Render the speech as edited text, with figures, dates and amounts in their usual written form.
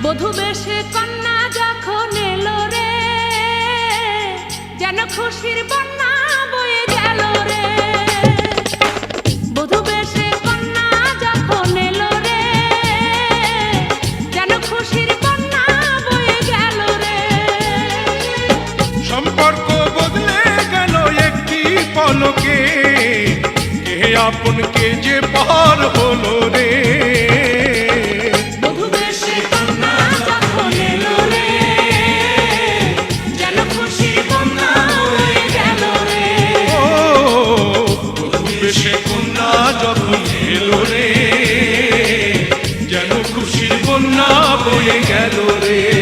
বধূ বেশে কন্যা যখন এলো রে, যেন খুশির বন্যা বয়ে গেল রে। বধূ বেশে কন্যা যখন এলো রে, যেন খুশির বন্যা বয়ে গেল রে। সম্পর্ক বদলে গেল একটি পলকে, কে আপন কে যে পর হলো রে। সে কন্যা যখন এলো রে, যেন খুশির বন্যা বয়ে গেল রে।